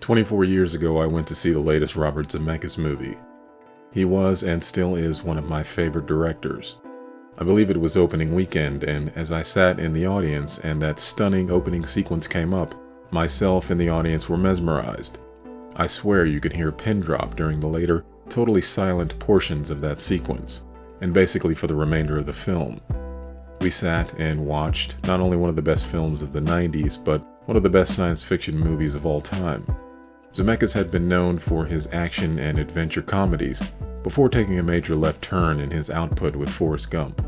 24 years ago, I went to see the latest Robert Zemeckis movie. He was and still is one of my favorite directors. I believe it was opening weekend, and as I sat in the audience and that stunning opening sequence came up, myself and the audience were mesmerized. I swear you could hear a pin drop during the later, totally silent portions of that sequence, and basically for the remainder of the film. We sat and watched not only one of the best films of the 90s, but one of the best science fiction movies of all time. Zemeckis had been known for his action and adventure comedies before taking a major left turn in his output with Forrest Gump.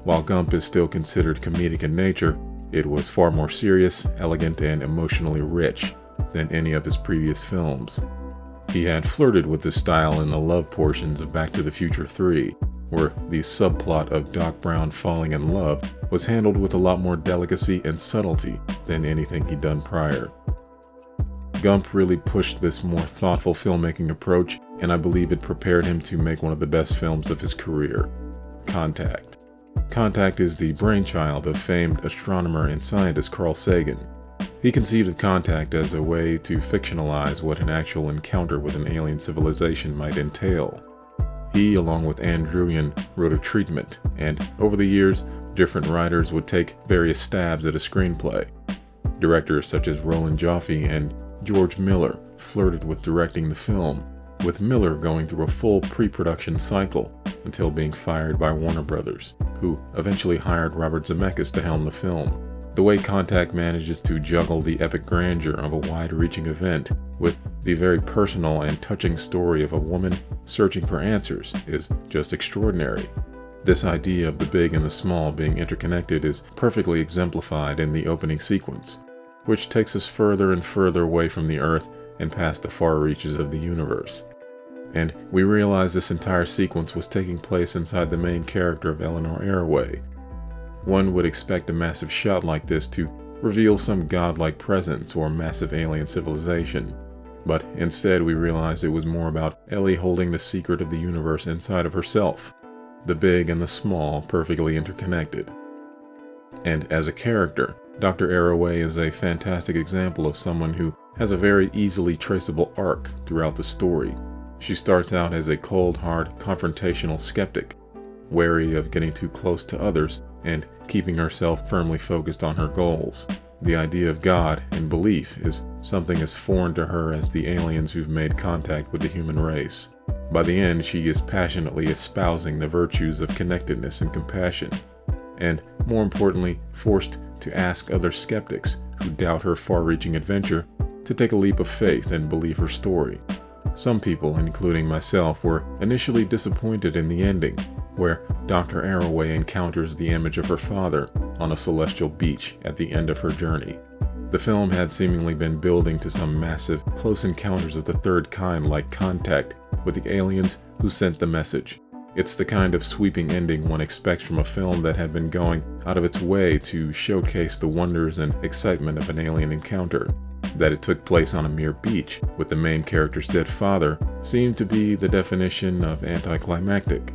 While Gump is still considered comedic in nature, it was far more serious, elegant, and emotionally rich than any of his previous films. He had flirted with this style in the love portions of Back to the Future 3, where the subplot of Doc Brown falling in love was handled with a lot more delicacy and subtlety than anything he'd done prior. Gump really pushed this more thoughtful filmmaking approach, and I believe it prepared him to make one of the best films of his career, Contact. Contact is the brainchild of famed astronomer and scientist Carl Sagan. He conceived of Contact as a way to fictionalize what an actual encounter with an alien civilization might entail. He, along with Ann Druyan, wrote a treatment, and over the years, different writers would take various stabs at a screenplay. Directors such as Roland Joffe and George Miller flirted with directing the film, with Miller going through a full pre-production cycle until being fired by Warner Brothers, who eventually hired Robert Zemeckis to helm the film. The way Contact manages to juggle the epic grandeur of a wide-reaching event with the very personal and touching story of a woman searching for answers is just extraordinary. This idea of the big and the small being interconnected is perfectly exemplified in the opening sequence, which takes us further and further away from the Earth and past the far reaches of the universe. And we realize this entire sequence was taking place inside the main character of Eleanor Arroway. One would expect a massive shot like this to reveal some godlike presence or massive alien civilization, but instead we realize it was more about Ellie holding the secret of the universe inside of herself, the big and the small perfectly interconnected. And as a character, Dr. Arroway is a fantastic example of someone who has a very easily traceable arc throughout the story. She starts out as a cold, hard, confrontational skeptic, wary of getting too close to others and keeping herself firmly focused on her goals. The idea of God and belief is something as foreign to her as the aliens who've made contact with the human race. By the end, she is passionately espousing the virtues of connectedness and compassion, and more importantly, forced to ask other skeptics who doubt her far-reaching adventure to take a leap of faith and believe her story. Some people, including myself, were initially disappointed in the ending, where Dr. Arroway encounters the image of her father on a celestial beach at the end of her journey. The film had seemingly been building to some massive, close encounters of the third kind like Contact with the aliens who sent the message. It's the kind of sweeping ending one expects from a film that had been going out of its way to showcase the wonders and excitement of an alien encounter. That it took place on a mere beach with the main character's dead father seemed to be the definition of anticlimactic.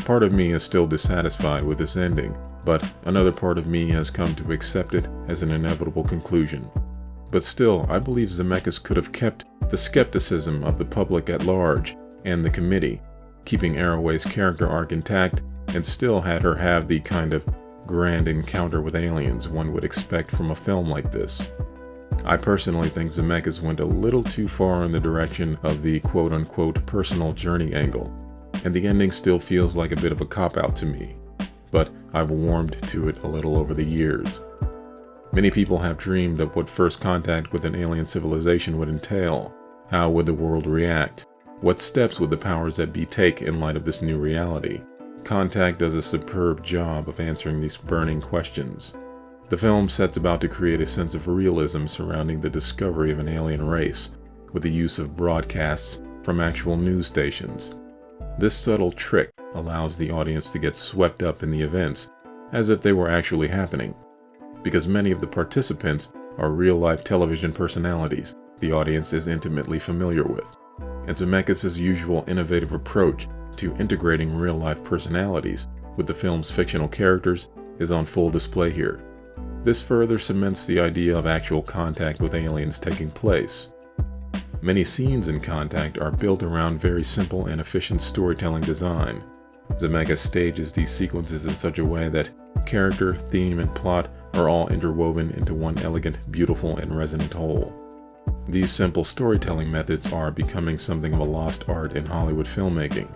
Part of me is still dissatisfied with this ending, but another part of me has come to accept it as an inevitable conclusion. But still, I believe Zemeckis could have kept the skepticism of the public at large and the committee, keeping Arroway's character arc intact, and still had her have the kind of grand encounter with aliens one would expect from a film like this. I personally think Zemeckis went a little too far in the direction of the quote-unquote personal journey angle, and the ending still feels like a bit of a cop-out to me, but I've warmed to it a little over the years. Many people have dreamed of what first contact with an alien civilization would entail. How would the world react? What steps would the powers that be take in light of this new reality? Contact does a superb job of answering these burning questions. The film sets about to create a sense of realism surrounding the discovery of an alien race, with the use of broadcasts from actual news stations. This subtle trick allows the audience to get swept up in the events as if they were actually happening, because many of the participants are real-life television personalities the audience is intimately familiar with, and Zemeckis' usual innovative approach to integrating real-life personalities with the film's fictional characters is on full display here. This further cements the idea of actual contact with aliens taking place. Many scenes in Contact are built around very simple and efficient storytelling design. Zemeckis stages these sequences in such a way that character, theme, and plot are all interwoven into one elegant, beautiful, and resonant whole. These simple storytelling methods are becoming something of a lost art in Hollywood filmmaking.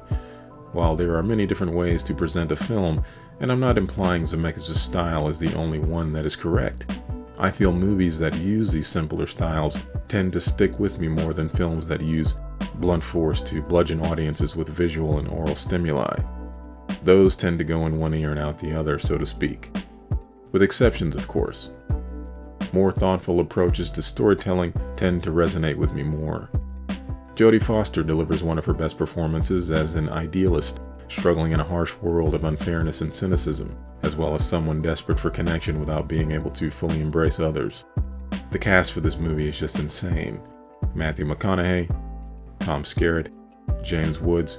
While there are many different ways to present a film, and I'm not implying Zemeckis' style is the only one that is correct, I feel movies that use these simpler styles tend to stick with me more than films that use blunt force to bludgeon audiences with visual and oral stimuli. Those tend to go in one ear and out the other, so to speak. With exceptions, of course. More thoughtful approaches to storytelling tend to resonate with me more. Jodie Foster delivers one of her best performances as an idealist struggling in a harsh world of unfairness and cynicism, as well as someone desperate for connection without being able to fully embrace others. The cast for this movie is just insane. Matthew McConaughey, Tom Skerritt, James Woods,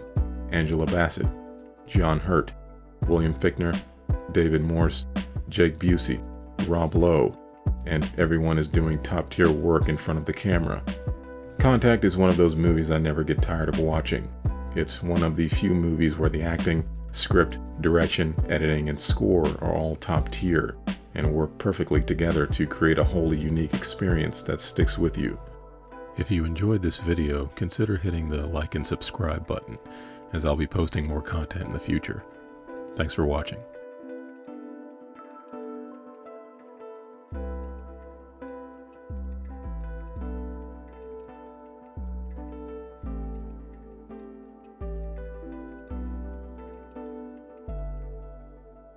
Angela Bassett, John Hurt, William Fichtner, David Morse, Jake Busey, Rob Lowe, and everyone is doing top-tier work in front of the camera. Contact is one of those movies I never get tired of watching. It's one of the few movies where the acting, script, direction, editing, and score are all top tier and work perfectly together to create a wholly unique experience that sticks with you. If you enjoyed this video, consider hitting the like and subscribe button, as I'll be posting more content in the future. Thanks for watching.